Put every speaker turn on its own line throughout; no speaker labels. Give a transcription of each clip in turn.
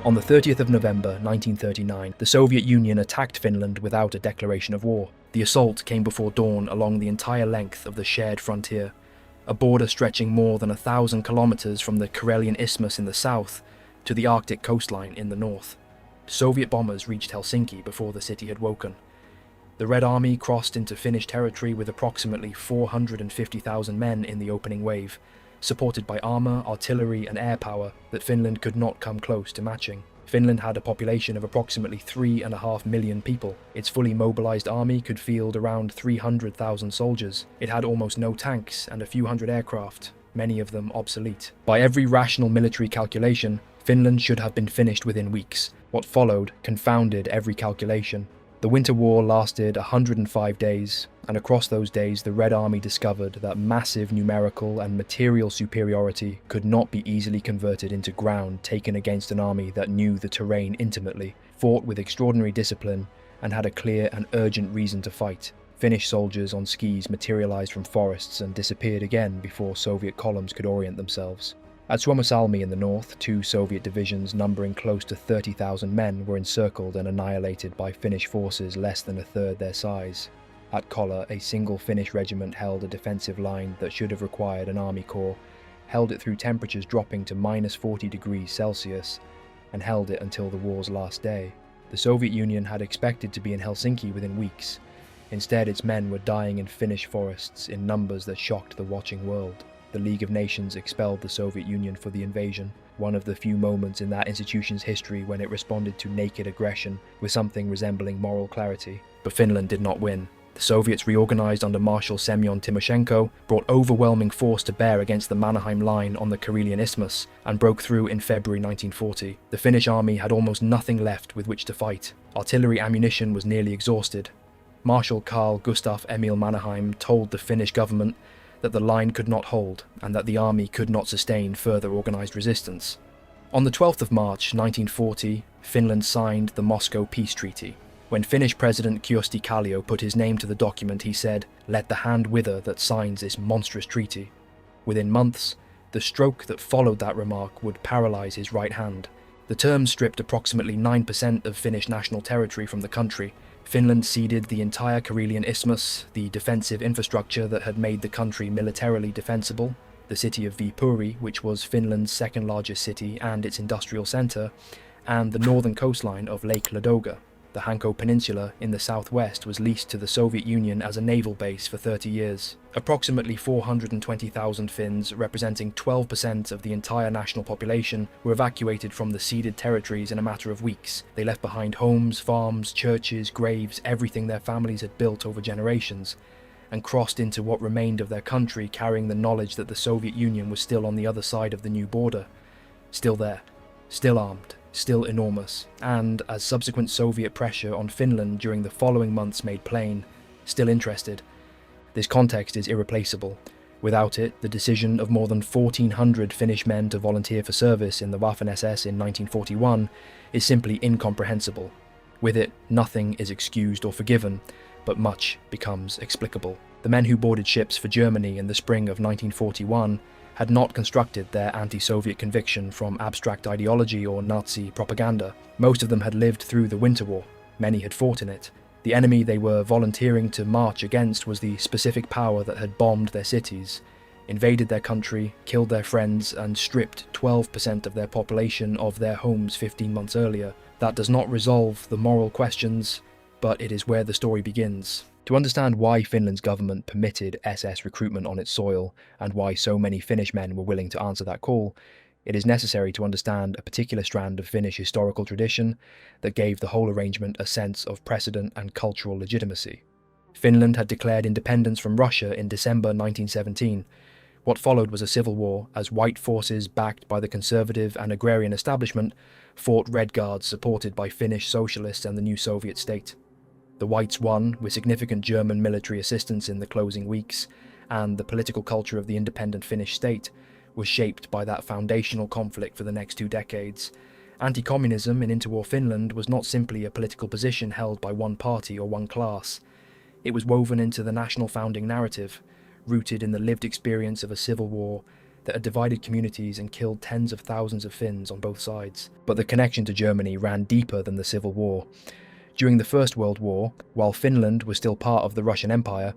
On the 30th of November 1939, the Soviet Union attacked Finland without a declaration of war. The assault came before dawn along the entire length of the shared frontier, a border stretching more than 1,000 kilometers from the Karelian Isthmus in the south to the Arctic coastline in the north. Soviet bombers reached Helsinki before the city had woken. The Red Army crossed into Finnish territory with approximately 450,000 men in the opening wave, supported by armour, artillery and air power that Finland could not come close to matching. Finland had a population of approximately 3.5 million people. Its fully mobilised army could field around 300,000 soldiers. It had almost no tanks and a few hundred aircraft, many of them obsolete. By every rational military calculation, Finland should have been finished within weeks. What followed confounded every calculation. The Winter War lasted 105 days, and across those days the Red Army discovered that massive numerical and material superiority could not be easily converted into ground taken against an army that knew the terrain intimately, fought with extraordinary discipline, and had a clear and urgent reason to fight. Finnish soldiers on skis materialized from forests and disappeared again before Soviet columns could orient themselves. At Suomussalmi in the north, 2 Soviet divisions numbering close to 30,000 men were encircled and annihilated by Finnish forces less than a third their size. At Kolla, a single Finnish regiment held a defensive line that should have required an army corps, held it through temperatures dropping to -40 degrees Celsius, and held it until the war's last day. The Soviet Union had expected to be in Helsinki within weeks. Instead, its men were dying in Finnish forests in numbers that shocked the watching world. The League of Nations expelled the Soviet Union for the invasion, one of the few moments in that institution's history when it responded to naked aggression with something resembling moral clarity. But Finland did not win. The Soviets reorganized under Marshal Semyon Timoshenko, brought overwhelming force to bear against the Mannerheim Line on the Karelian Isthmus, and broke through in February 1940. The Finnish army had almost nothing left with which to fight. Artillery ammunition was nearly exhausted. Marshal Carl Gustaf Emil Mannerheim told the Finnish government that the line could not hold and that the army could not sustain further organised resistance. On the 12th of March 1940, Finland signed the Moscow Peace Treaty. When Finnish President Kyösti Kallio put his name to the document, he said, "Let the hand wither that signs this monstrous treaty." Within months, the stroke that followed that remark would paralyse his right hand. The term stripped approximately 9% of Finnish national territory from the country. Finland ceded the entire Karelian Isthmus, the defensive infrastructure that had made the country militarily defensible, the city of Viipuri, which was Finland's second largest city and its industrial centre, and the northern coastline of Lake Ladoga. The Hanko Peninsula in the southwest was leased to the Soviet Union as a naval base for 30 years. Approximately 420,000 Finns, representing 12% of the entire national population, were evacuated from the ceded territories in a matter of weeks. They left behind homes, farms, churches, graves, everything their families had built over generations, and crossed into what remained of their country, carrying the knowledge that the Soviet Union was still on the other side of the new border. Still there, still armed, still enormous, and, as subsequent Soviet pressure on Finland during the following months made plain, still interested. This context is irreplaceable. Without it, the decision of more than 1,400 Finnish men to volunteer for service in the Waffen SS in 1941 is simply incomprehensible. With it, nothing is excused or forgiven, but much becomes explicable. The men who boarded ships for Germany in the spring of 1941 had not constructed their anti-Soviet conviction from abstract ideology or Nazi propaganda. Most of them had lived through the Winter War. Many had fought in it. The enemy they were volunteering to march against was the specific power that had bombed their cities, invaded their country, killed their friends, and stripped 12% of their population of their homes 15 months earlier. That does not resolve the moral questions, but it is where the story begins. To understand why Finland's government permitted SS recruitment on its soil, and why so many Finnish men were willing to answer that call, it is necessary to understand a particular strand of Finnish historical tradition that gave the whole arrangement a sense of precedent and cultural legitimacy. Finland had declared independence from Russia in December 1917. What followed was a civil war, as white forces backed by the conservative and agrarian establishment fought Red Guards supported by Finnish socialists and the new Soviet state. The Whites won, with significant German military assistance in the closing weeks, and the political culture of the independent Finnish state was shaped by that foundational conflict for the next 2 decades. Anti-communism in interwar Finland was not simply a political position held by one party or one class. It was woven into the national founding narrative, rooted in the lived experience of a civil war that had divided communities and killed tens of thousands of Finns on both sides. But the connection to Germany ran deeper than the Civil War. During the First World War, while Finland was still part of the Russian Empire,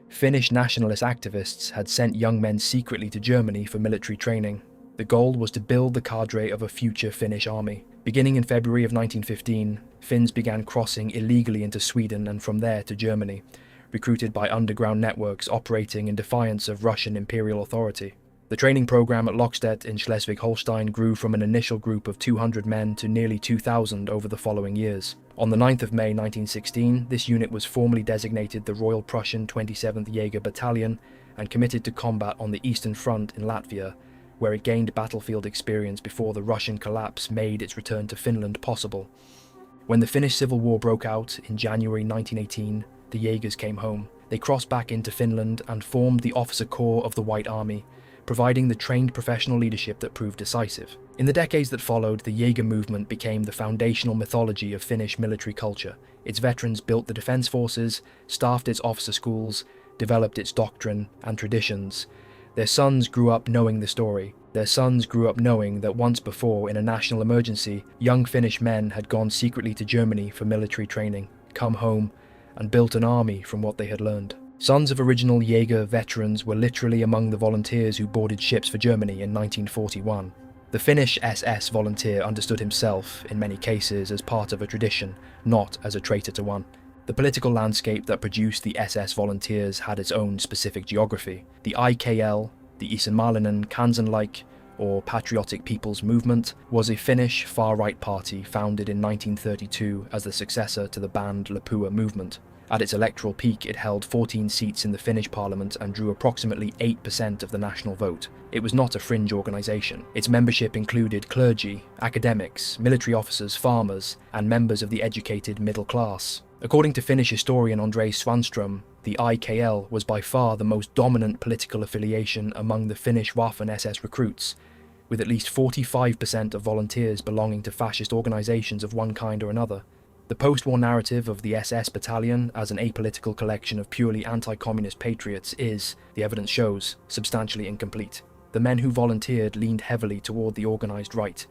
Finnish nationalist activists had sent young men secretly to Germany for military training. The goal was to build the cadre of a future Finnish army. Beginning in February of 1915, Finns began crossing illegally into Sweden and from there to Germany, recruited by underground networks operating in defiance of Russian imperial authority. The training program at Lockstedt in Schleswig-Holstein grew from an initial group of 200 men to nearly 2,000 over the following years. On the 9th of May 1916, this unit was formally designated the Royal Prussian 27th Jäger Battalion and committed to combat on the Eastern Front in Latvia, where it gained battlefield experience before the Russian collapse made its return to Finland possible. When the Finnish Civil War broke out in January 1918, the Jägers came home. They crossed back into Finland and formed the officer corps of the White Army, providing the trained professional leadership that proved decisive. In the decades that followed, the Jäger movement became the foundational mythology of Finnish military culture. Its veterans built the defence forces, staffed its officer schools, developed its doctrine and traditions. Their sons grew up knowing the story. Their sons grew up knowing that once before, in a national emergency, young Finnish men had gone secretly to Germany for military training, come home, and built an army from what they had learned. Sons of original Jäger veterans were literally among the volunteers who boarded ships for Germany in 1941. The Finnish SS volunteer understood himself, in many cases, as part of a tradition, not as a traitor to one. The political landscape that produced the SS volunteers had its own specific geography. The IKL, the Isänmaallinen Kansanliike, or Patriotic People's Movement, was a Finnish far-right party founded in 1932 as the successor to the banned Lapua movement. At its electoral peak, it held 14 seats in the Finnish parliament and drew approximately 8% of the national vote. It was not a fringe organisation. Its membership included clergy, academics, military officers, farmers, and members of the educated middle class. According to Finnish historian Andrei Svanström, the IKL was by far the most dominant political affiliation among the Finnish Waffen SS recruits, with at least 45% of volunteers belonging to fascist organisations of one kind or another. The post-war narrative of the SS battalion as an apolitical collection of purely anti-communist patriots is, the evidence shows, substantially incomplete. The men who volunteered leaned heavily toward the organised right,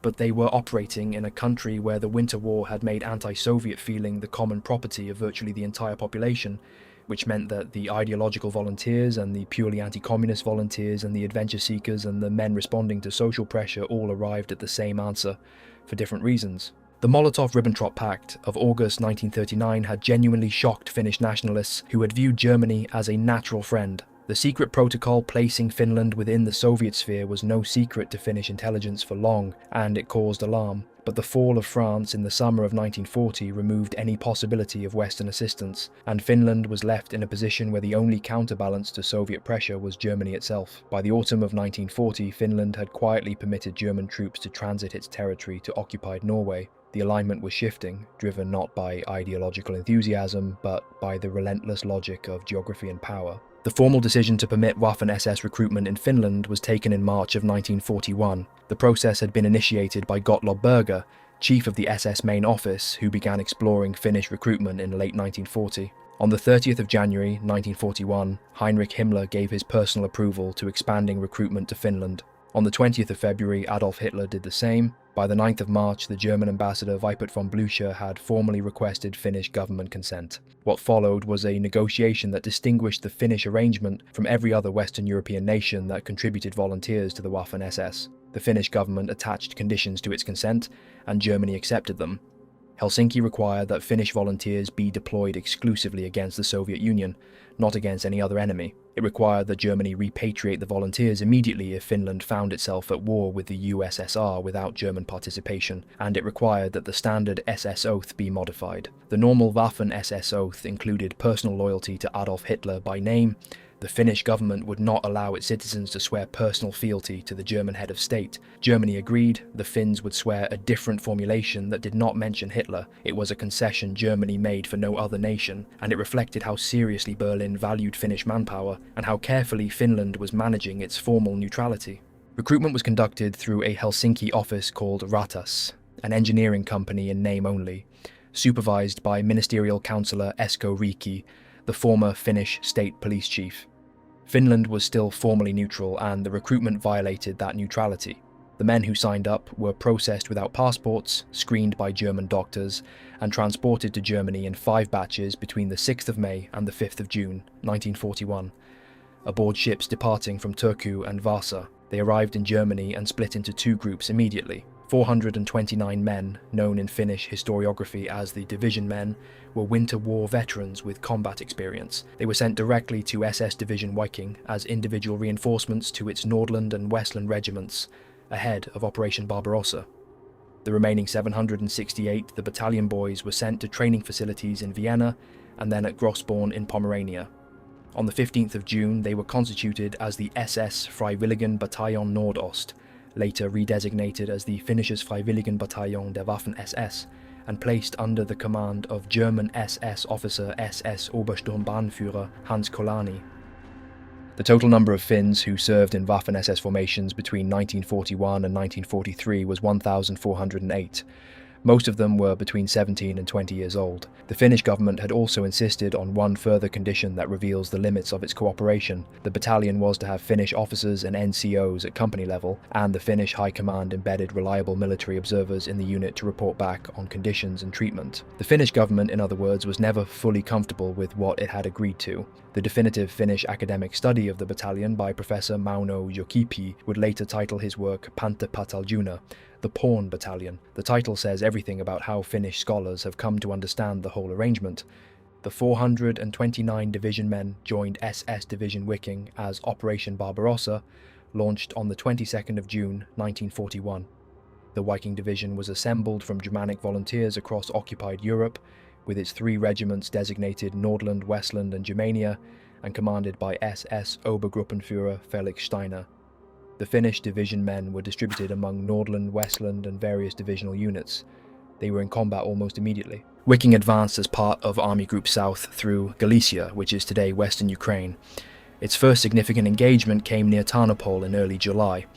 but they were operating in a country where the Winter War had made anti-Soviet feeling the common property of virtually the entire population, which meant that the ideological volunteers and the purely anti-communist volunteers and the adventure seekers and the men responding to social pressure all arrived at the same answer, for different reasons. The Molotov-Ribbentrop Pact of August 1939 had genuinely shocked Finnish nationalists who had viewed Germany as a natural friend. The secret protocol placing Finland within the Soviet sphere was no secret to Finnish intelligence for long, and it caused alarm. But the fall of France in the summer of 1940 removed any possibility of Western assistance, and Finland was left in a position where the only counterbalance to Soviet pressure was Germany itself. By the autumn of 1940, Finland had quietly permitted German troops to transit its territory to occupied Norway. The alignment was shifting, driven not by ideological enthusiasm, but by the relentless logic of geography and power. The formal decision to permit Waffen SS recruitment in Finland was taken in March of 1941. The process had been initiated by Gottlob Berger, chief of the SS main office, who began exploring Finnish recruitment in late 1940. On the 30th of January 1941, Heinrich Himmler gave his personal approval to expanding recruitment to Finland. On the 20th of February, Adolf Hitler did the same. By the 9th of March, the German ambassador Weipert von Blücher had formally requested Finnish government consent. What followed was a negotiation that distinguished the Finnish arrangement from every other Western European nation that contributed volunteers to the Waffen SS. The Finnish government attached conditions to its consent, and Germany accepted them. Helsinki required that Finnish volunteers be deployed exclusively against the Soviet Union, not against any other enemy. It required that Germany repatriate the volunteers immediately if Finland found itself at war with the USSR without German participation, and it required that the standard SS oath be modified. The normal Waffen SS oath included personal loyalty to Adolf Hitler by name. The Finnish government would not allow its citizens to swear personal fealty to the German head of state. Germany agreed. The Finns would swear a different formulation that did not mention Hitler. It was a concession Germany made for no other nation, and it reflected how seriously Berlin valued Finnish manpower and how carefully Finland was managing its formal neutrality. Recruitment was conducted through a Helsinki office called Ratas, an engineering company in name only, supervised by Ministerial Councillor Esko Riiki, the former Finnish state police chief. Finland was still formally neutral, and the recruitment violated that neutrality. The men who signed up were processed without passports, screened by German doctors, and transported to Germany in 5 batches between the 6th of May and the 5th of June, 1941. Aboard ships departing from Turku and Vasa, they arrived in Germany and split into 2 groups immediately. 429 men, known in Finnish historiography as the Division Men, were Winter War veterans with combat experience. They were sent directly to SS Division Viking as individual reinforcements to its Nordland and Westland regiments, ahead of Operation Barbarossa. The remaining 768, the battalion boys, were sent to training facilities in Vienna and then at Grossborn in Pomerania. On the 15th of June, they were constituted as the SS Freiwilligen Bataillon Nordost, later redesignated as the Finnisches Freiwilligen Battalion der Waffen SS, and placed under the command of German SS officer SS Obersturmbannführer Hans Kolani. The total number of Finns who served in Waffen SS formations between 1941 and 1943 was 1,408. Most of them were between 17 and 20 years old. The Finnish government had also insisted on one further condition that reveals the limits of its cooperation. The battalion was to have Finnish officers and NCOs at company level, and the Finnish High Command embedded reliable military observers in the unit to report back on conditions and treatment. The Finnish government, in other words, was never fully comfortable with what it had agreed to. The definitive Finnish academic study of the battalion by Professor Mauno Jokipi would later title his work Panta Pataljuna, the Pawn Battalion. The title says everything about how Finnish scholars have come to understand the whole arrangement. The 429 division men joined SS Division Viking as Operation Barbarossa, launched on the 22nd of June 1941. The Viking Division was assembled from Germanic volunteers across occupied Europe, with its 3 regiments designated Nordland, Westland and Germania, and commanded by SS Obergruppenführer Felix Steiner. The Finnish division men were distributed among Nordland, Westland and various divisional units. They were in combat almost immediately. Viking advanced as part of Army Group South through Galicia, which is today western Ukraine. Its first significant engagement came near Tarnopol in early July,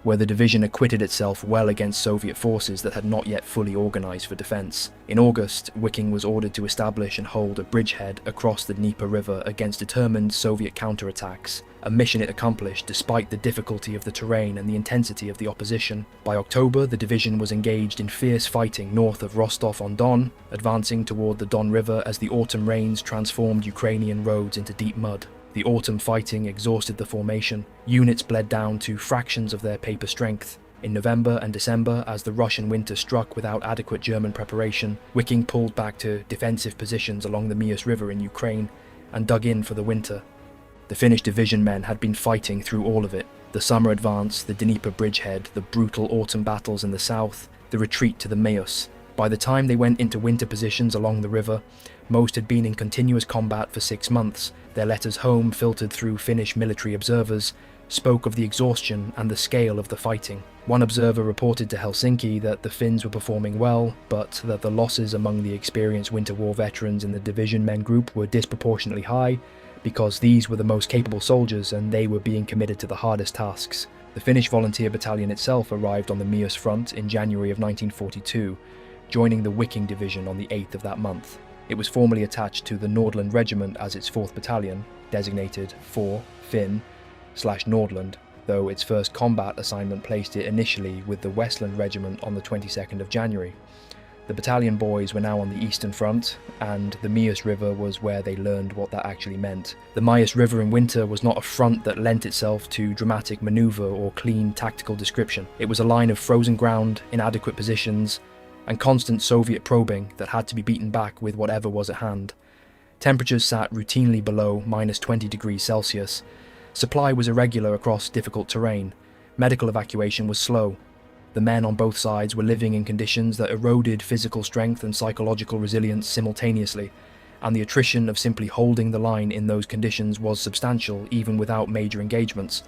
where the division acquitted itself well against Soviet forces that had not yet fully organized for defense. In August, Viking was ordered to establish and hold a bridgehead across the Dnieper River against determined Soviet counterattacks, a mission it accomplished despite the difficulty of the terrain and the intensity of the opposition. By October, the division was engaged in fierce fighting north of Rostov-on-Don, advancing toward the Don River as the autumn rains transformed Ukrainian roads into deep mud. The autumn fighting exhausted the formation. Units bled down to fractions of their paper strength. In November and December, as the Russian winter struck without adequate German preparation, Viking pulled back to defensive positions along the Mius River in Ukraine and dug in for the winter. The Finnish division men had been fighting through all of it. The summer advance, the Dnieper bridgehead, the brutal autumn battles in the south, the retreat to the Mius. By the time they went into winter positions along the river, most had been in continuous combat for 6 months. Their letters home, filtered through Finnish military observers, spoke of the exhaustion and the scale of the fighting. One observer reported to Helsinki that the Finns were performing well, but that the losses among the experienced Winter War veterans in the division men group were disproportionately high, because these were the most capable soldiers and they were being committed to the hardest tasks. The Finnish Volunteer Battalion itself arrived on the Mius front in January of 1942, joining the Viking Division on the 8th of that month. It was formally attached to the Nordland Regiment as its 4th Battalion, designated 4 Finn/Nordland, though its first combat assignment placed it initially with the Westland Regiment on the 22nd of January. The battalion boys were now on the eastern front, and the Mius River was where they learned what that actually meant. The Mius River in winter was not a front that lent itself to dramatic manoeuvre or clean tactical description. It was a line of frozen ground, inadequate positions, and constant Soviet probing that had to be beaten back with whatever was at hand. Temperatures sat routinely below -20°C. Supply was irregular across difficult terrain. Medical evacuation was slow. The men on both sides were living in conditions that eroded physical strength and psychological resilience simultaneously, and the attrition of simply holding the line in those conditions was substantial even without major engagements.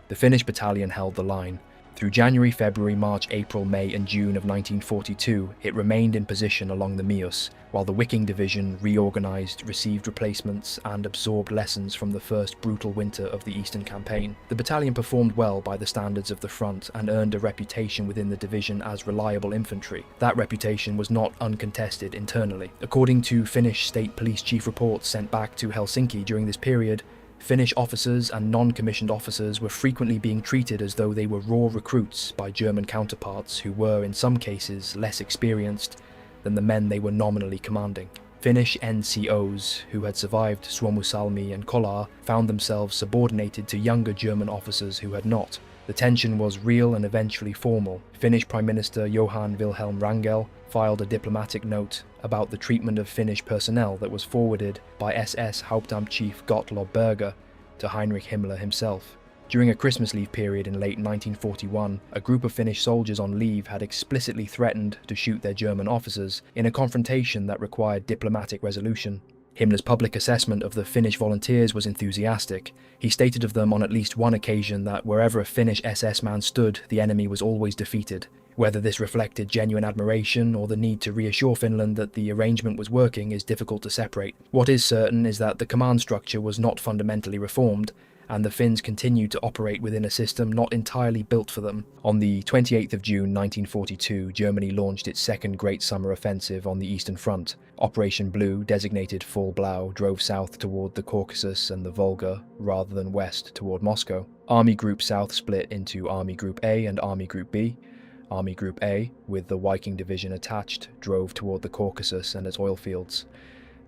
The Finnish battalion held the line. Through January, February, March, April, May and June of 1942, it remained in position along the Mius, while the Viking Division reorganised, received replacements and absorbed lessons from the first brutal winter of the Eastern Campaign. The battalion performed well by the standards of the front and earned a reputation within the division as reliable infantry. That reputation was not uncontested internally. According to Finnish State Police Chief reports sent back to Helsinki during this period, Finnish officers and non-commissioned officers were frequently being treated as though they were raw recruits by German counterparts who were, in some cases, less experienced than the men they were nominally commanding. Finnish NCOs, who had survived Suomussalmi and Kolar, found themselves subordinated to younger German officers who had not. The tension was real and eventually formal. Finnish Prime Minister Johan Wilhelm Wrangel filed a diplomatic note about the treatment of Finnish personnel that was forwarded by SS Hauptamtchief Gottlob Berger to Heinrich Himmler himself. During a Christmas leave period in late 1941, a group of Finnish soldiers on leave had explicitly threatened to shoot their German officers in a confrontation that required diplomatic resolution. Himmler's public assessment of the Finnish volunteers was enthusiastic. He stated of them on at least one occasion that wherever a Finnish SS man stood, the enemy was always defeated. Whether this reflected genuine admiration or the need to reassure Finland that the arrangement was working is difficult to separate. What is certain is that the command structure was not fundamentally reformed, and the Finns continued to operate within a system not entirely built for them. On the 28th of June 1942, Germany launched its second Great Summer Offensive on the Eastern Front. Operation Blue, designated Full Blau, drove south toward the Caucasus and the Volga, rather than west toward Moscow. Army Group South split into Army Group A and Army Group B. Army Group A, with the Viking Division attached, drove toward the Caucasus and its oil fields.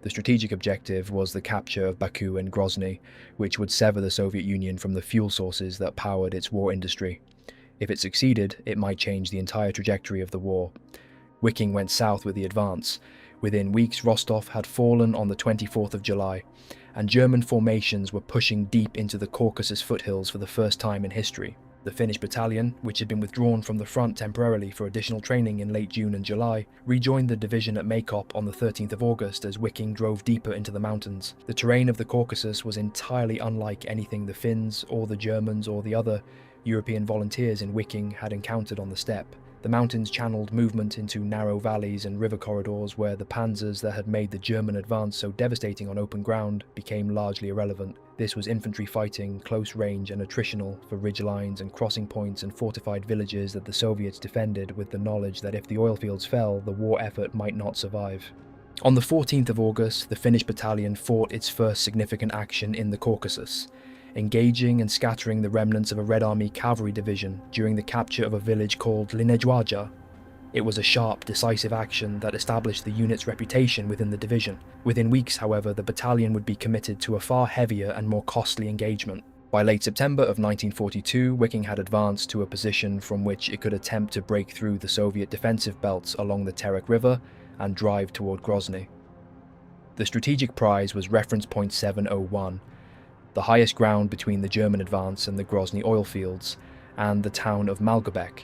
The strategic objective was the capture of Baku and Grozny, which would sever the Soviet Union from the fuel sources that powered its war industry. If it succeeded, it might change the entire trajectory of the war. Wiking went south with the advance. Within weeks, Rostov had fallen on the 24th of July, and German formations were pushing deep into the Caucasus foothills for the first time in history. The Finnish battalion, which had been withdrawn from the front temporarily for additional training in late June and July, rejoined the division at Maykop on the 13th of August as Wiking drove deeper into the mountains. The terrain of the Caucasus was entirely unlike anything the Finns or the Germans or the other European volunteers in Wiking had encountered on the steppe. The mountains channeled movement into narrow valleys and river corridors where the panzers that had made the German advance so devastating on open ground became largely irrelevant. This was infantry fighting, close range and attritional for ridge lines and crossing points and fortified villages that the Soviets defended with the knowledge that if the oil fields fell, the war effort might not survive. On the 14th of August, the Finnish battalion fought its first significant action in the Caucasus, engaging and scattering the remnants of a Red Army cavalry division during the capture of a village called Linejwaja. It was a sharp, decisive action that established the unit's reputation within the division. Within weeks, however, the battalion would be committed to a far heavier and more costly engagement. By late September of 1942, Wiking had advanced to a position from which it could attempt to break through the Soviet defensive belts along the Terek River and drive toward Grozny. The strategic prize was reference point 701, the highest ground between the German advance and the Grozny oil fields, and the town of Malgobek,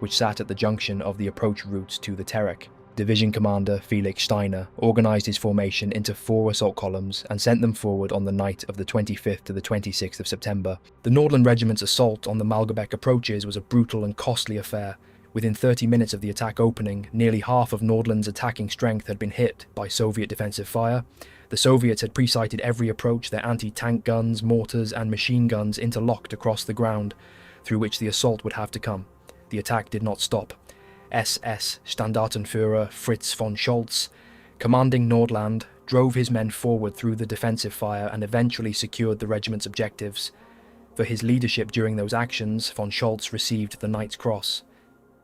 which sat at the junction of the approach routes to the Terek. Division Commander Felix Steiner organised his formation into 4 assault columns and sent them forward on the night of the 25th to the 26th of September. The Nordland Regiment's assault on the Malgobek approaches was a brutal and costly affair. Within 30 minutes of the attack opening, nearly half of Nordland's attacking strength had been hit by Soviet defensive fire. The Soviets had pre-sighted every approach, their anti-tank guns, mortars and machine guns interlocked across the ground, through which the assault would have to come. The attack did not stop. SS Standartenführer Fritz von Scholz, commanding Nordland, drove his men forward through the defensive fire and eventually secured the regiment's objectives. For his leadership during those actions, von Scholz received the Knight's Cross.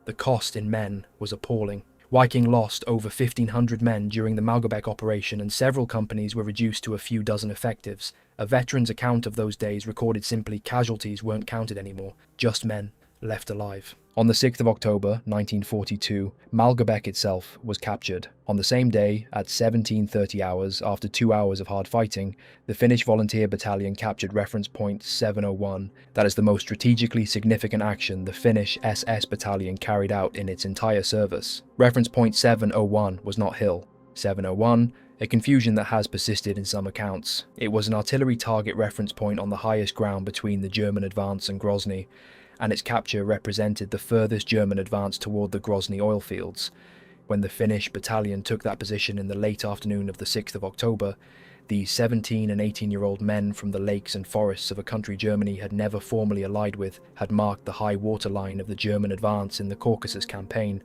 The cost in men was appalling. Viking lost over 1,500 men during the Malgobek operation, and several companies were reduced to a few dozen effectives. A veteran's account of those days recorded simply casualties weren't counted anymore, just men left alive. On the 6th of October 1942, Malgobek itself was captured. On the same day, at 17:30 hours, after 2 hours of hard fighting, the Finnish Volunteer Battalion captured reference point 701. That is the most strategically significant action the Finnish SS battalion carried out in its entire service. Reference point 701 was not Hill. 701, a confusion that has persisted in some accounts. It was an artillery target reference point on the highest ground between the German advance and Grozny, and its capture represented the furthest German advance toward the Grozny oil fields. When the Finnish battalion took that position in the late afternoon of the 6th of October, these 17 and 18-year-old men from the lakes and forests of a country Germany had never formally allied with had marked the high water line of the German advance in the Caucasus campaign.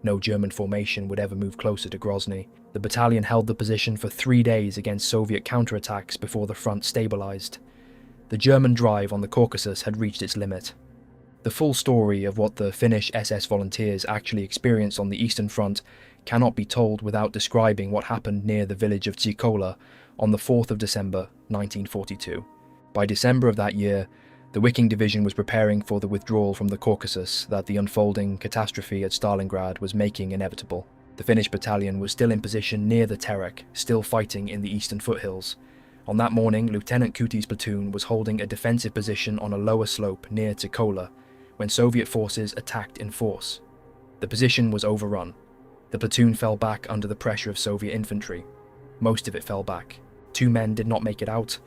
No German formation would ever move closer to Grozny. The battalion held the position for 3 days against Soviet counterattacks before the front stabilized. The German drive on the Caucasus had reached its limit. The full story of what the Finnish SS volunteers actually experienced on the Eastern Front cannot be told without describing what happened near the village of Ticola on the 4th of December 1942. By December of that year, the Viking Division was preparing for the withdrawal from the Caucasus that the unfolding catastrophe at Stalingrad was making inevitable. The Finnish battalion was still in position near the Terek, still fighting in the eastern foothills. On that morning, Lieutenant Kuti's platoon was holding a defensive position on a lower slope near Ticola when Soviet forces attacked in force. The position was overrun. The platoon fell back under the pressure of Soviet infantry. Most of it fell back. 2 men did not make it out.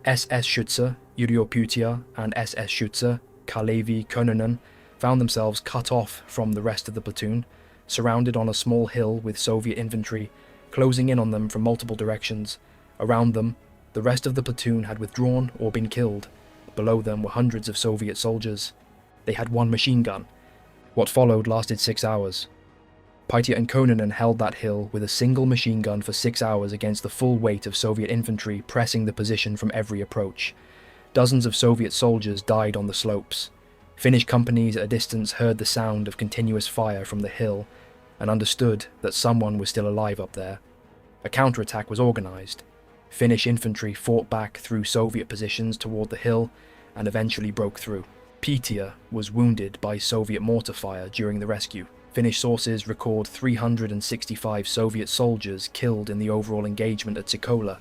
SS Schütze Yrjö and SS Schütze Kalevi Könönen found themselves cut off from the rest of the platoon, surrounded on a small hill with Soviet infantry closing in on them from multiple directions. Around them, the rest of the platoon had withdrawn or been killed. Below them were hundreds of Soviet soldiers. They had 1 machine gun. What followed lasted 6 hours. Paitya and Könönen held that hill with a single machine gun for 6 hours against the full weight of Soviet infantry pressing the position from every approach. Dozens of Soviet soldiers died on the slopes. Finnish companies at a distance heard the sound of continuous fire from the hill and understood that someone was still alive up there. A counterattack was organized. Finnish infantry fought back through Soviet positions toward the hill and eventually broke through. Paitya was wounded by Soviet mortar fire during the rescue. Finnish sources record 365 Soviet soldiers killed in the overall engagement at Ticola,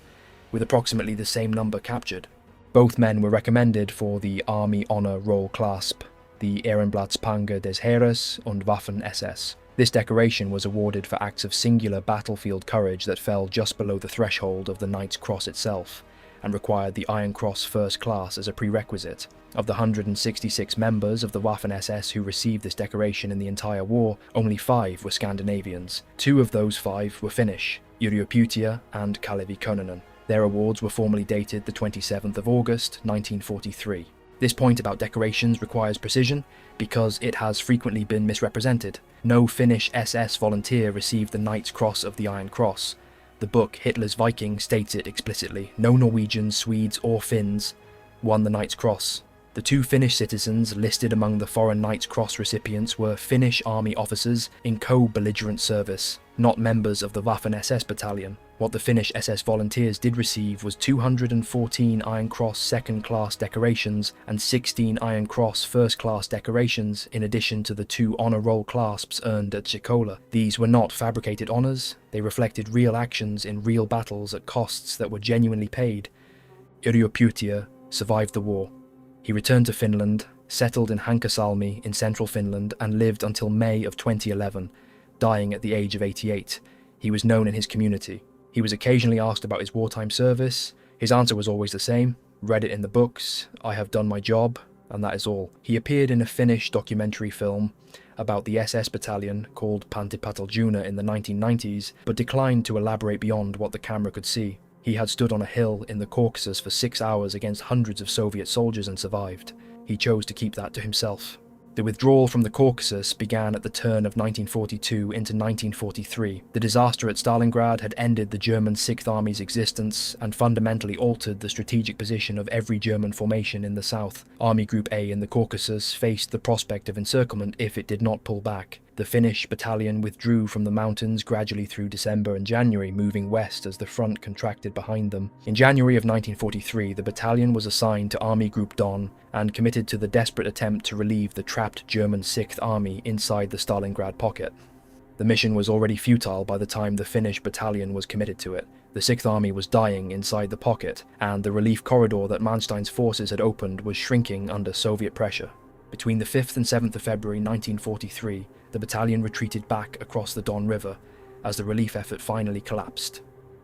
with approximately the same number captured. Both men were recommended for the Army Honor Roll Clasp, the Ehrenblattpange des Heeres und Waffen SS. This decoration was awarded for acts of singular battlefield courage that fell just below the threshold of the Knight's Cross itself, and required the Iron Cross First Class as a prerequisite. Of the 166 members of the Waffen SS who received this decoration in the entire war, only 5 were Scandinavians. 2 of those 5 were Finnish, Yrjö and Kalevi Könönen. Their awards were formally dated the 27th of August 1943. This point about decorations requires precision because it has frequently been misrepresented. No Finnish SS volunteer received the Knight's Cross of the Iron Cross. The book Hitler's Viking states it explicitly. No Norwegians, Swedes or Finns won the Knight's Cross. The 2 Finnish citizens listed among the foreign Knight's Cross recipients were Finnish army officers in co-belligerent service, not members of the Waffen SS battalion. What the Finnish SS volunteers did receive was 214 Iron Cross Second Class decorations and 16 Iron Cross First Class decorations in addition to the 2 Honor Roll clasps earned at Ticola. These were not fabricated honours, they reflected real actions in real battles at costs that were genuinely paid. Yrjö survived the war. He returned to Finland, settled in Hankasalmi in central Finland and lived until May of 2011, dying at the age of 88. He was known in his community. He was occasionally asked about his wartime service. His answer was always the same: read it in the books, I have done my job, and that is all. He appeared in a Finnish documentary film about the SS battalion called Pantipataljuna in the 1990s, but declined to elaborate beyond what the camera could see. He had stood on a hill in the Caucasus for 6 hours against hundreds of Soviet soldiers and survived. He chose to keep that to himself. The withdrawal from the Caucasus began at the turn of 1942 into 1943. The disaster at Stalingrad had ended the German Sixth Army's existence and fundamentally altered the strategic position of every German formation in the south. Army Group A in the Caucasus faced the prospect of encirclement if it did not pull back. The Finnish battalion withdrew from the mountains gradually through December and January, moving west as the front contracted behind them. In January of 1943, the battalion was assigned to Army Group Don and committed to the desperate attempt to relieve the trapped German Sixth Army inside the Stalingrad pocket. The mission was already futile by the time the Finnish battalion was committed to it. The Sixth Army was dying inside the pocket, and the relief corridor that Manstein's forces had opened was shrinking under Soviet pressure. Between the 5th and 7th of February 1943, the battalion retreated back across the Don River as the relief effort finally collapsed.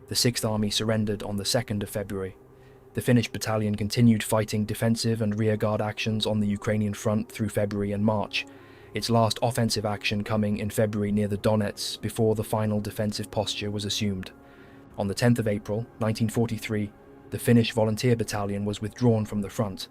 The Sixth Army surrendered on the 2nd of February. The Finnish battalion continued fighting defensive and rearguard actions on the Ukrainian front through February and March, its last offensive action coming in February near the Donets before the final defensive posture was assumed. On the 10th of April, 1943, the Finnish Volunteer Battalion was withdrawn from the front.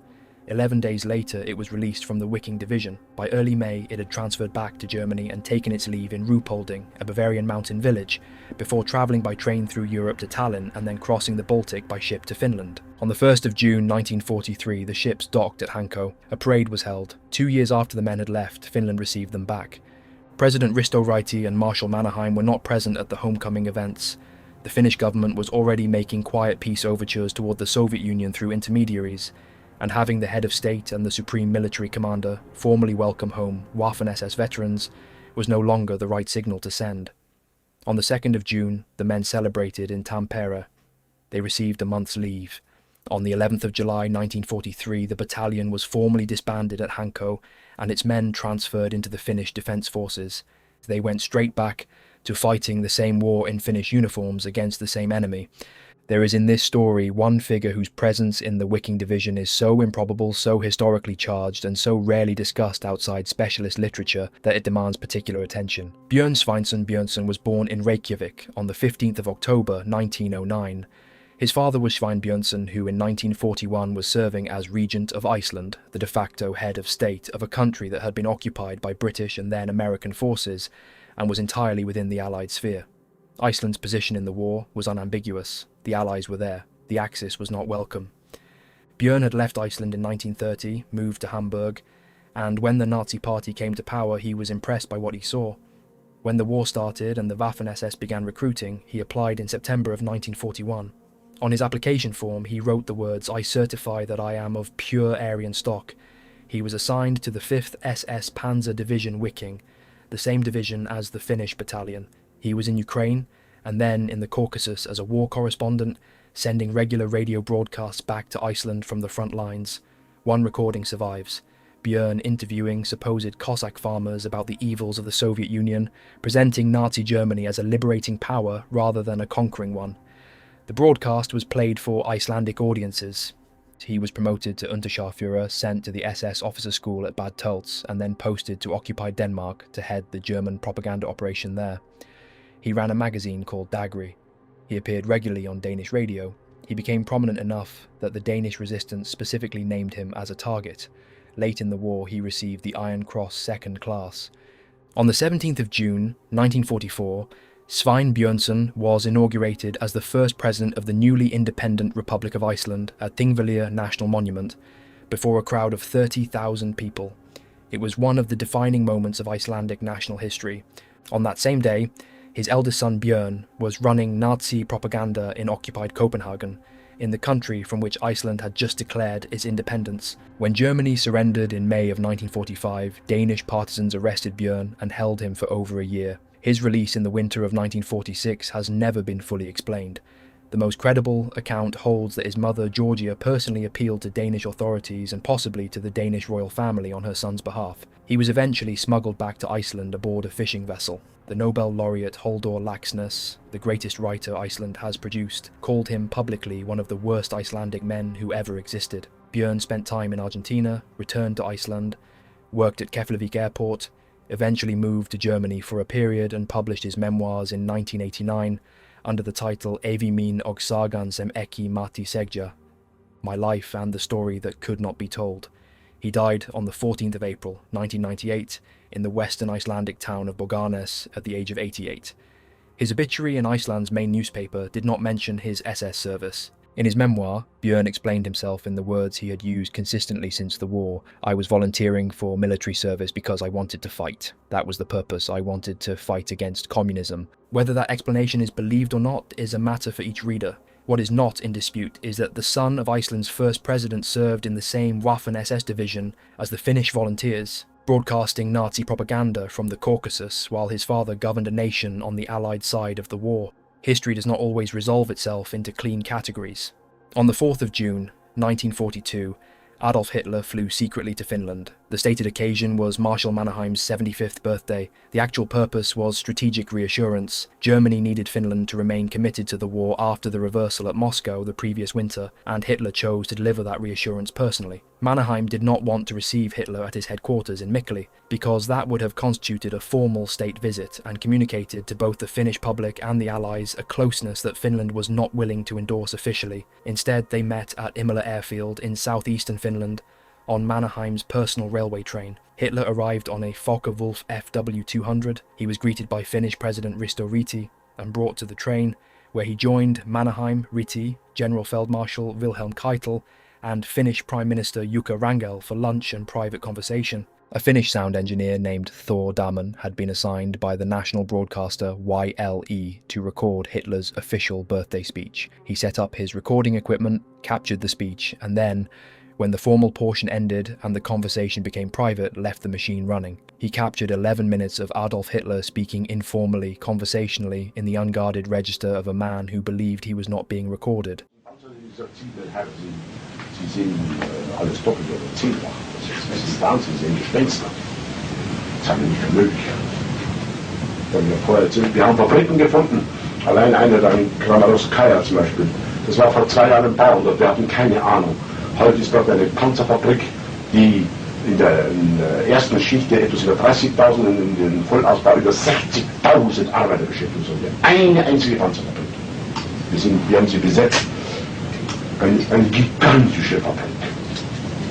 11 days later, it was released from the Wiking Division. By early May, it had transferred back to Germany and taken its leave in Ruhpolding, a Bavarian mountain village, before travelling by train through Europe to Tallinn and then crossing the Baltic by ship to Finland. On the 1st of June 1943, the ships docked at Hanko. A parade was held. 2 years after the men had left, Finland received them back. President Risto Ryti and Marshal Mannerheim were not present at the homecoming events. The Finnish government was already making quiet peace overtures toward the Soviet Union through intermediaries, and having the head of state and the supreme military commander formally welcome home Waffen SS veterans was no longer the right signal to send. On the 2nd of June, the men celebrated in Tampere. They received a month's leave. On the 11th of July 1943, the battalion was formally disbanded at Hanko and its men transferred into the Finnish Defence Forces. They went straight back to fighting the same war in Finnish uniforms against the same enemy. There is in this story one figure whose presence in the Wiking Division is so improbable, so historically charged, and so rarely discussed outside specialist literature that it demands particular attention. Björn Sveinsson Björnsson was born in Reykjavik on the 15th of October 1909. His father was Svein Björnsson, who in 1941 was serving as regent of Iceland, the de facto head of state of a country that had been occupied by British and then American forces, and was entirely within the Allied sphere. Iceland's position in the war was unambiguous. The Allies were there. The Axis was not welcome. Björn had left Iceland in 1930, moved to Hamburg, and when the Nazi Party came to power, he was impressed by what he saw. When the war started and the Waffen SS began recruiting, he applied in September of 1941. On his application form, he wrote the words, "I certify that I am of pure Aryan stock." He was assigned to the 5th SS Panzer Division Wiking, the same division as the Finnish battalion. He was in Ukraine, and then in the Caucasus as a war correspondent, sending regular radio broadcasts back to Iceland from the front lines. One recording survives. Björn interviewing supposed Cossack farmers about the evils of the Soviet Union, presenting Nazi Germany as a liberating power rather than a conquering one. The broadcast was played for Icelandic audiences. He was promoted to Unterscharführer, sent to the SS officer school at Bad Tölz, and then posted to occupied Denmark to head the German propaganda operation there. He ran a magazine called Dagri. He appeared regularly on Danish radio. He became prominent enough that the Danish resistance specifically named him as a target. Late in the war, he received the Iron Cross Second Class. On the 17th of June, 1944, Svein Björnsson was inaugurated as the first president of the newly independent Republic of Iceland at Thingvellir National Monument, before a crowd of 30,000 people. It was one of the defining moments of Icelandic national history. On that same day, his eldest son Björn was running Nazi propaganda in occupied Copenhagen, in the country from which Iceland had just declared its independence. When Germany surrendered in May of 1945, Danish partisans arrested Björn and held him for over a year. His release in the winter of 1946 has never been fully explained. The most credible account holds that his mother Georgia personally appealed to Danish authorities and possibly to the Danish royal family on her son's behalf. He was eventually smuggled back to Iceland aboard a fishing vessel. The Nobel laureate Halldór Laxness, the greatest writer Iceland has produced, called him publicly one of the worst Icelandic men who ever existed. Björn spent time in Argentina, returned to Iceland, worked at Keflavik Airport, eventually moved to Germany for a period and published his memoirs in 1989 under the title Evi mín og sagan sem ekki mátti segja, My Life and the Story That Could Not Be Told. He died on the 14th of April 1998 in the western Icelandic town of Borgarnes at the age of 88. His obituary in Iceland's main newspaper did not mention his SS service. In his memoir, Björn explained himself in the words he had used consistently since the war. I was volunteering for military service because I wanted to fight. That was the purpose. I wanted to fight against communism. Whether that explanation is believed or not is a matter for each reader. What is not in dispute is that the son of Iceland's first president served in the same Waffen SS division as the Finnish Volunteers, broadcasting Nazi propaganda from the Caucasus while his father governed a nation on the Allied side of the war. History does not always resolve itself into clean categories. On the 4th of June, 1942, Adolf Hitler flew secretly to Finland. The stated occasion was Marshal Mannerheim's 75th birthday. The actual purpose was strategic reassurance. Germany needed Finland to remain committed to the war after the reversal at Moscow the previous winter, and Hitler chose to deliver that reassurance personally. Mannerheim did not want to receive Hitler at his headquarters in Mikkeli, because that would have constituted a formal state visit and communicated to both the Finnish public and the Allies a closeness that Finland was not willing to endorse officially. Instead, they met at Imola airfield in southeastern Finland, on Mannerheim's personal railway train. Hitler arrived on a Focke-Wulf FW200. He was greeted by Finnish President Risto Ryti and brought to the train, where he joined Mannerheim, Ryti, General Feldmarschall Wilhelm Keitel, and Finnish Prime Minister Jukka Rangel for lunch and private conversation. A Finnish sound engineer named Thor Daman had been assigned by the national broadcaster YLE to record Hitler's official birthday speech. He set up his recording equipment, captured the speech, and then, when the formal portion ended and the conversation became private, left the machine running. He captured 11 minutes of Adolf Hitler speaking informally, conversationally, in the unguarded register of a man who believed he was not being recorded.
Sie sehen alles doppelt oder zehnfach. Das ist Wahnsinn, Sie sehen Gespenster. Das ist nicht für möglich. Wir haben ja vorher erzählt, wir haben Fabriken gefunden. Allein eine da in Kramaroskaya zum Beispiel. Das war vor 2 Jahren Bau und wir hatten keine Ahnung. Heute ist dort eine Panzerfabrik, die in der ersten Schicht etwas über 30.000 und in den Vollausbau über 60.000 Arbeiter beschäftigt soll. Eine einzige Panzerfabrik. Wir haben sie besetzt. Eine gigantische Fabrik.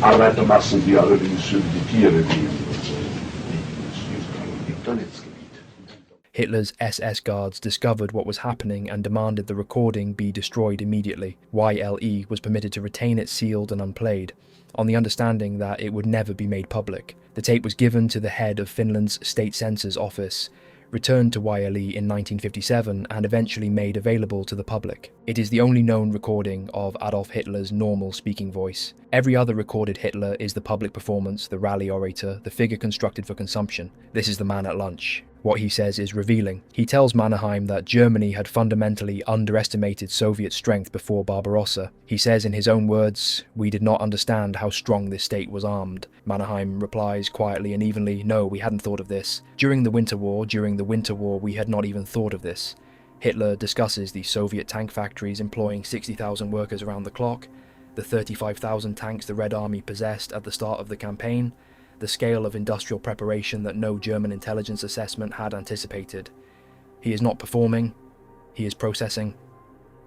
Arbeitermassen, die allerdings über die Tiere leben.
Hitler's SS guards discovered what was happening and demanded the recording be destroyed immediately. YLE was permitted to retain it sealed and unplayed, on the understanding that it would never be made public. The tape was given to the head of Finland's state censor's office, returned to YLE in 1957 and eventually made available to the public. It is the only known recording of Adolf Hitler's normal speaking voice. Every other recorded Hitler is the public performance, the rally orator, the figure constructed for consumption. This is the man at lunch. What he says is revealing. He tells Mannerheim that Germany had fundamentally underestimated Soviet strength before Barbarossa. He says in his own words, "We did not understand how strong this state was armed." Mannerheim replies quietly and evenly, "No, we hadn't thought of this. During the Winter War, we had not even thought of this." Hitler discusses the Soviet tank factories employing 60,000 workers around the clock, the 35,000 tanks the Red Army possessed at the start of the campaign, the scale of industrial preparation that no German intelligence assessment had anticipated. He is not performing, he is processing.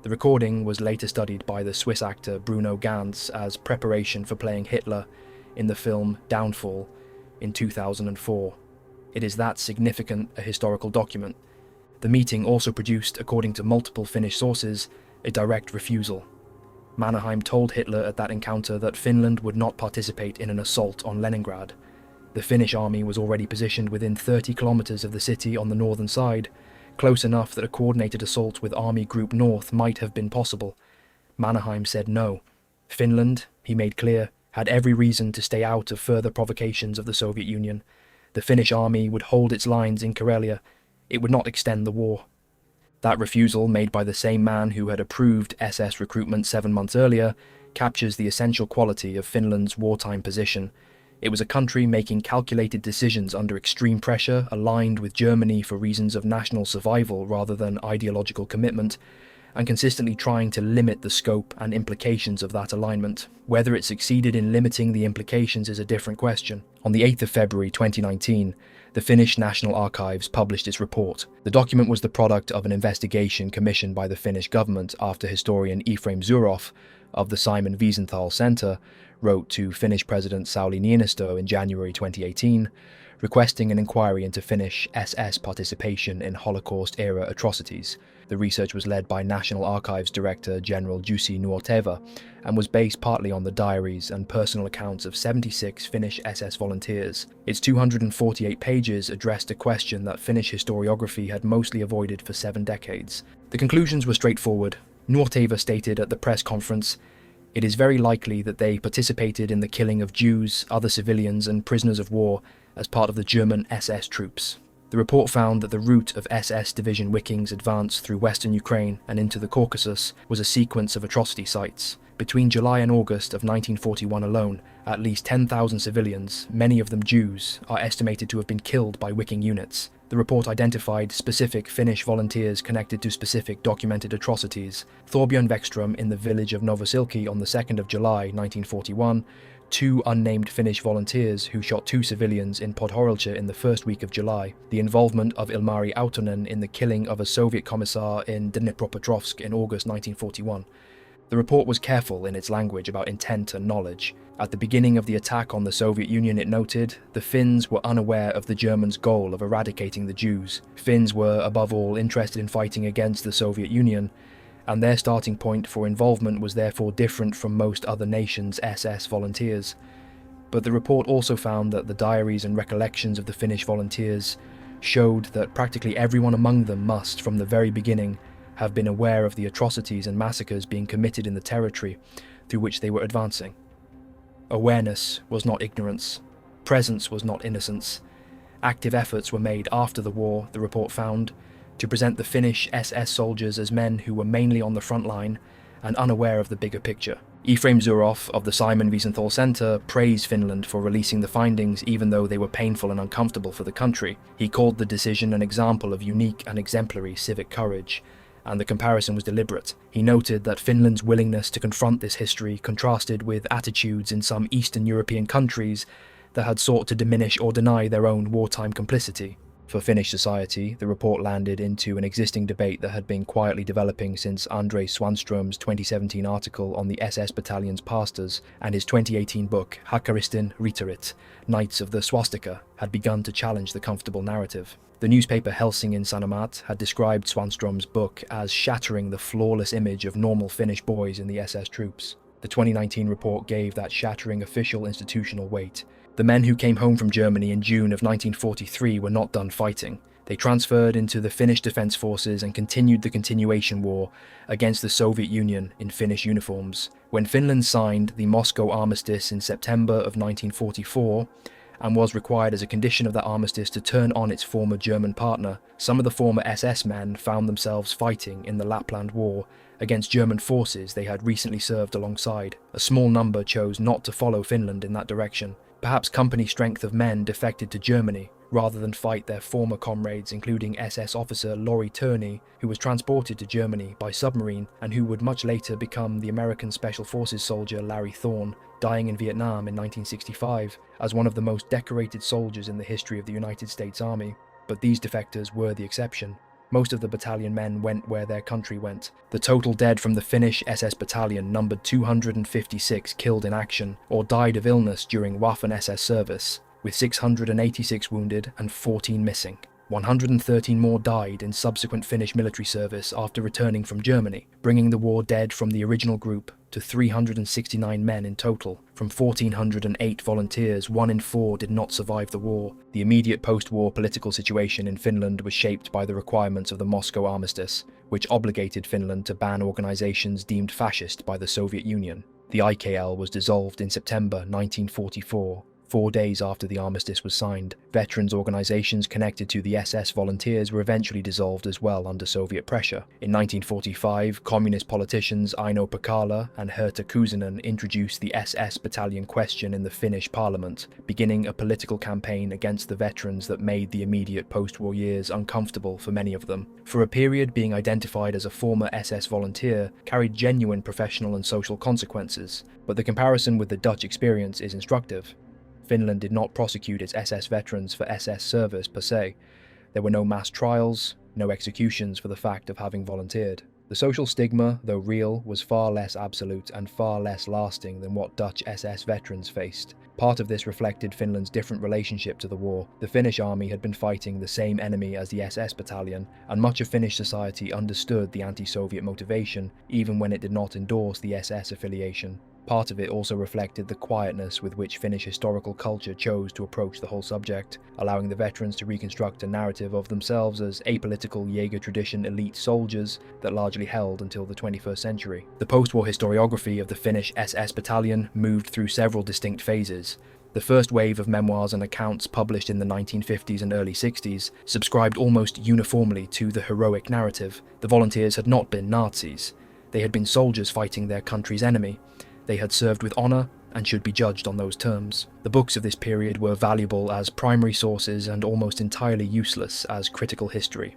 The recording was later studied by the Swiss actor Bruno Ganz as preparation for playing Hitler in the film Downfall in 2004. It is that significant a historical document. The meeting also produced, according to multiple Finnish sources, a direct refusal. Mannerheim told Hitler at that encounter that Finland would not participate in an assault on Leningrad. The Finnish army was already positioned within 30 kilometers of the city on the northern side, close enough that a coordinated assault with Army Group North might have been possible. Mannerheim said no. Finland, he made clear, had every reason to stay out of further provocations of the Soviet Union. The Finnish army would hold its lines in Karelia. It would not extend the war. That refusal, made by the same man who had approved SS recruitment 7 months earlier, captures the essential quality of Finland's wartime position. It was a country making calculated decisions under extreme pressure, aligned with Germany for reasons of national survival rather than ideological commitment, and consistently trying to limit the scope and implications of that alignment. Whether it succeeded in limiting the implications is a different question. On the 8th of February 2019, the Finnish National Archives published its report. The document was the product of an investigation commissioned by the Finnish government after historian Ephraim Zurov of the Simon Wiesenthal Centre wrote to Finnish President Sauli Niinisto in January 2018, requesting an inquiry into Finnish SS participation in Holocaust-era atrocities. The research was led by National Archives Director General Jussi Nuoteva and was based partly on the diaries and personal accounts of 76 Finnish SS volunteers. Its 248 pages addressed a question that Finnish historiography had mostly avoided for 7 decades. The conclusions were straightforward. Nuoteva stated at the press conference, "It is very likely that they participated in the killing of Jews, other civilians and prisoners of war as part of the German SS troops." The report found that the route of SS Division Vikings' advance through western Ukraine and into the Caucasus was a sequence of atrocity sites. Between July and August of 1941 alone, at least 10,000 civilians, many of them Jews, are estimated to have been killed by Viking units. The report identified specific Finnish volunteers connected to specific documented atrocities. Thorbjörn Wexström in the village of Novosilki on the 2nd of July 1941, 2 unnamed Finnish volunteers who shot 2 civilians in Podhorylce in the first week of July, the involvement of Ilmari Autonen in the killing of a Soviet commissar in Dnipropetrovsk in August 1941. The report was careful in its language about intent and knowledge. At the beginning of the attack on the Soviet Union, it noted, the Finns were unaware of the Germans' goal of eradicating the Jews. Finns were, above all, interested in fighting against the Soviet Union, and their starting point for involvement was therefore different from most other nations' SS volunteers. But the report also found that the diaries and recollections of the Finnish volunteers showed that practically everyone among them must, from the very beginning, have been aware of the atrocities and massacres being committed in the territory through which they were advancing. Awareness was not ignorance. Presence was not innocence. Active efforts were made after the war, the report found, to present the Finnish SS soldiers as men who were mainly on the front line and unaware of the bigger picture. Ephraim Zurov of the Simon Wiesenthal Center praised Finland for releasing the findings even though they were painful and uncomfortable for the country. He called the decision an example of unique and exemplary civic courage, and the comparison was deliberate. He noted that Finland's willingness to confront this history contrasted with attitudes in some Eastern European countries that had sought to diminish or deny their own wartime complicity. For Finnish society, the report landed into an existing debate that had been quietly developing since Andrei Swanström's 2017 article on the SS battalion's pastors and his 2018 book, Hakaristin Ritarit, Knights of the Swastika, had begun to challenge the comfortable narrative. The newspaper Helsingin Sanomat had described Swanström's book as shattering the flawless image of normal Finnish boys in the SS troops. The 2019 report gave that shattering official institutional weight. The men who came home from Germany in June of 1943 were not done fighting. They transferred into the Finnish Defence Forces and continued the continuation war against the Soviet Union in Finnish uniforms. When Finland signed the Moscow Armistice in September of 1944, and was required as a condition of that armistice to turn on its former German partner, some of the former SS men found themselves fighting in the Lapland War against German forces they had recently served alongside. A small number chose not to follow Finland in that direction. Perhaps company strength of men defected to Germany, rather than fight their former comrades, including SS officer Laurie Turney, who was transported to Germany by submarine and who would much later become the American Special Forces soldier Larry Thorne, dying in Vietnam in 1965 as one of the most decorated soldiers in the history of the United States Army. But these defectors were the exception. Most of the battalion men went where their country went. The total dead from the Finnish SS battalion numbered 256 killed in action or died of illness during Waffen SS service, with 686 wounded and 14 missing. 113 more died in subsequent Finnish military service after returning from Germany, bringing the war dead from the original group to 369 men in total. From 1,408 volunteers, 1 in 4 did not survive the war. The immediate post-war political situation in Finland was shaped by the requirements of the Moscow Armistice, which obligated Finland to ban organizations deemed fascist by the Soviet Union. The IKL was dissolved in September 1944. 4 days after the armistice was signed. Veterans organizations connected to the SS volunteers were eventually dissolved as well under Soviet pressure. In 1945, communist politicians Aino Pakala and Herta Kuusinen introduced the SS battalion question in the Finnish parliament, beginning a political campaign against the veterans that made the immediate post-war years uncomfortable for many of them. For a period, being identified as a former SS volunteer carried genuine professional and social consequences, but the comparison with the Dutch experience is instructive. Finland did not prosecute its SS veterans for SS service per se. There were no mass trials, no executions for the fact of having volunteered. The social stigma, though real, was far less absolute and far less lasting than what Dutch SS veterans faced. Part of this reflected Finland's different relationship to the war. The Finnish army had been fighting the same enemy as the SS battalion, and much of Finnish society understood the anti-Soviet motivation, even when it did not endorse the SS affiliation. Part of it also reflected the quietness with which Finnish historical culture chose to approach the whole subject, allowing the veterans to reconstruct a narrative of themselves as apolitical Jäger tradition elite soldiers that largely held until the 21st century. The post-war historiography of the Finnish SS battalion moved through several distinct phases. The first wave of memoirs and accounts published in the 1950s and early 60s subscribed almost uniformly to the heroic narrative. The volunteers had not been Nazis. They had been soldiers fighting their country's enemy. They had served with honour and should be judged on those terms. The books of this period were valuable as primary sources and almost entirely useless as critical history.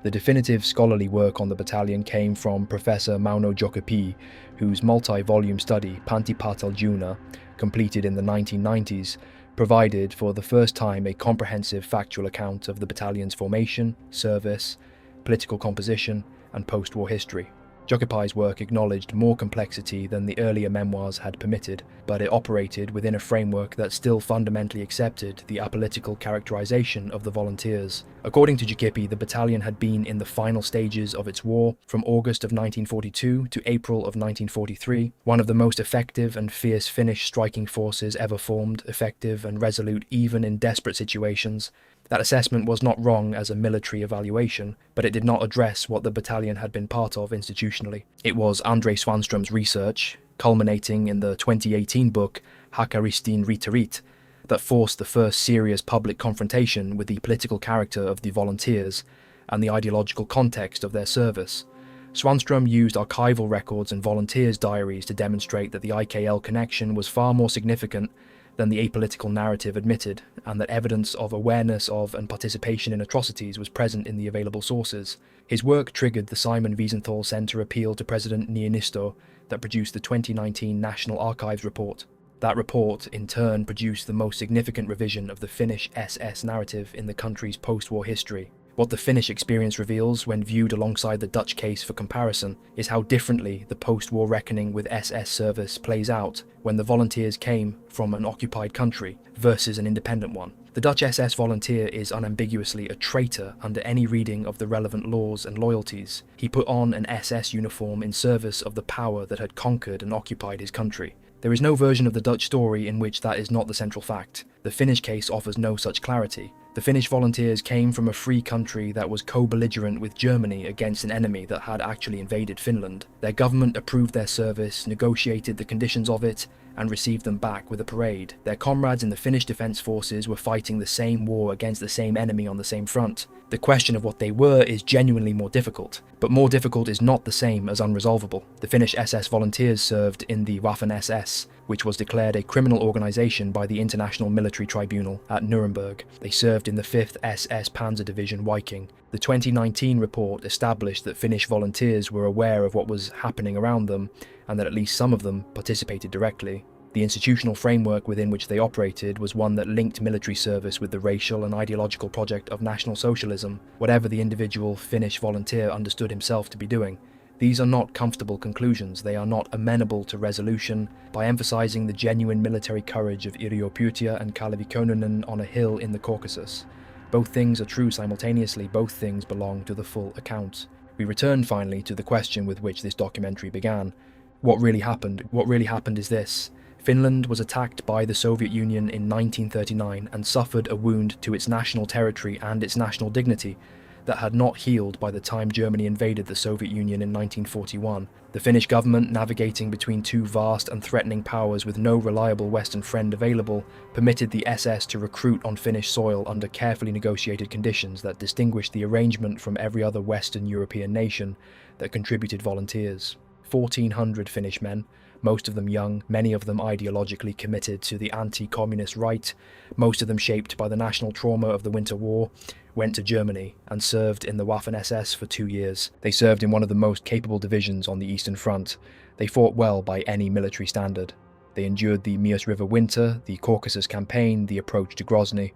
The definitive scholarly work on the battalion came from Professor Mauno Jokipi, whose multi-volume study, Pantipatal-Juna, completed in the 1990s, provided for the first time a comprehensive factual account of the battalion's formation, service, political composition, and post-war history. Jokipai's work acknowledged more complexity than the earlier memoirs had permitted, but it operated within a framework that still fundamentally accepted the apolitical characterization of the volunteers. According to Jokippi, the battalion had been in the final stages of its war from August of 1942 to April of 1943, one of the most effective and fierce Finnish striking forces ever formed, effective and resolute even in desperate situations. That assessment was not wrong as a military evaluation, but it did not address what the battalion had been part of institutionally. It was André Svanström's research, culminating in the 2018 book Hakaristin Ritarit, that forced the first serious public confrontation with the political character of the volunteers and the ideological context of their service. Svanström used archival records and volunteers' diaries to demonstrate that the IKL connection was far more significant than the apolitical narrative admitted, and that evidence of awareness of and participation in atrocities was present in the available sources. His work triggered the Simon Wiesenthal Centre appeal to President Niinisto that produced the 2019 National Archives report. That report, in turn, produced the most significant revision of the Finnish SS narrative in the country's post-war history. What the Finnish experience reveals, when viewed alongside the Dutch case for comparison, is how differently the post-war reckoning with SS service plays out when the volunteers came from an occupied country versus an independent one. The Dutch SS volunteer is unambiguously a traitor under any reading of the relevant laws and loyalties. He put on an SS uniform in service of the power that had conquered and occupied his country. There is no version of the Dutch story in which that is not the central fact. The Finnish case offers no such clarity. The Finnish volunteers came from a free country that was co-belligerent with Germany against an enemy that had actually invaded Finland. Their government approved their service, negotiated the conditions of it, and received them back with a parade. Their comrades in the Finnish defence forces were fighting the same war against the same enemy on the same front. The question of what they were is genuinely more difficult, but more difficult is not the same as unresolvable. The Finnish SS volunteers served in the Waffen SS, which was declared a criminal organisation by the International Military Tribunal at Nuremberg. They served in the 5th SS Panzer Division Viking. The 2019 report established that Finnish volunteers were aware of what was happening around them, and that at least some of them participated directly. The institutional framework within which they operated was one that linked military service with the racial and ideological project of National Socialism, whatever the individual Finnish volunteer understood himself to be doing. These are not comfortable conclusions. They are not amenable to resolution by emphasizing the genuine military courage of Yrjö Putia and Kalevi Konunen on a hill in the Caucasus. Both things are true simultaneously. Both things belong to the full account. We return finally to the question with which this documentary began. What really happened? What really happened is this. Finland was attacked by the Soviet Union in 1939 and suffered a wound to its national territory and its national dignity that had not healed by the time Germany invaded the Soviet Union in 1941. The Finnish government, navigating between two vast and threatening powers with no reliable Western friend available, permitted the SS to recruit on Finnish soil under carefully negotiated conditions that distinguished the arrangement from every other Western European nation that contributed volunteers. 1,400 Finnish men, most of them young, many of them ideologically committed to the anti-communist right, most of them shaped by the national trauma of the Winter War, went to Germany and served in the Waffen SS for 2 years. They served in one of the most capable divisions on the Eastern Front. They fought well by any military standard. They endured the Mius River winter, the Caucasus campaign, the approach to Grozny,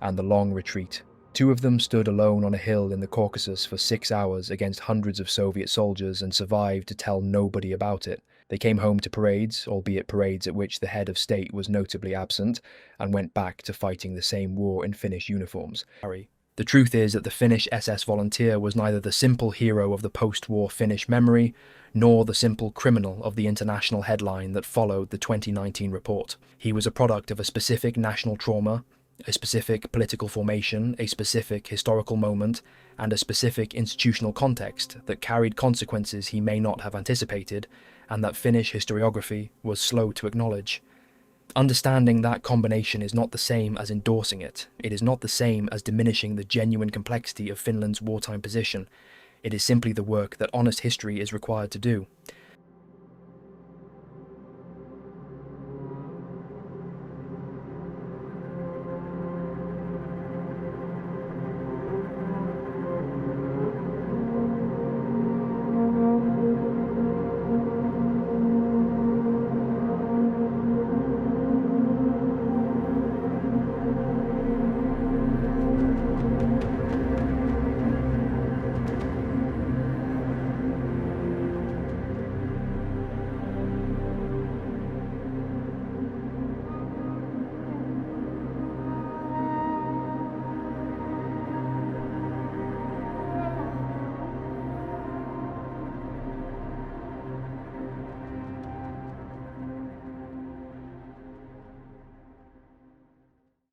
and the long retreat. 2 of them stood alone on a hill in the Caucasus for 6 hours against hundreds of Soviet soldiers and survived to tell nobody about it. They came home to parades, albeit parades at which the head of state was notably absent, and went back to fighting the same war in Finnish uniforms. The truth is that the Finnish SS volunteer was neither the simple hero of the post-war Finnish memory, nor the simple criminal of the international headline that followed the 2019 report. He was a product of a specific national trauma, a specific political formation, a specific historical moment, and a specific institutional context that carried consequences he may not have anticipated, and that Finnish historiography was slow to acknowledge. Understanding that combination is not the same as endorsing it. It is not the same as diminishing the genuine complexity of Finland's wartime position. It is simply the work that honest history is required to do.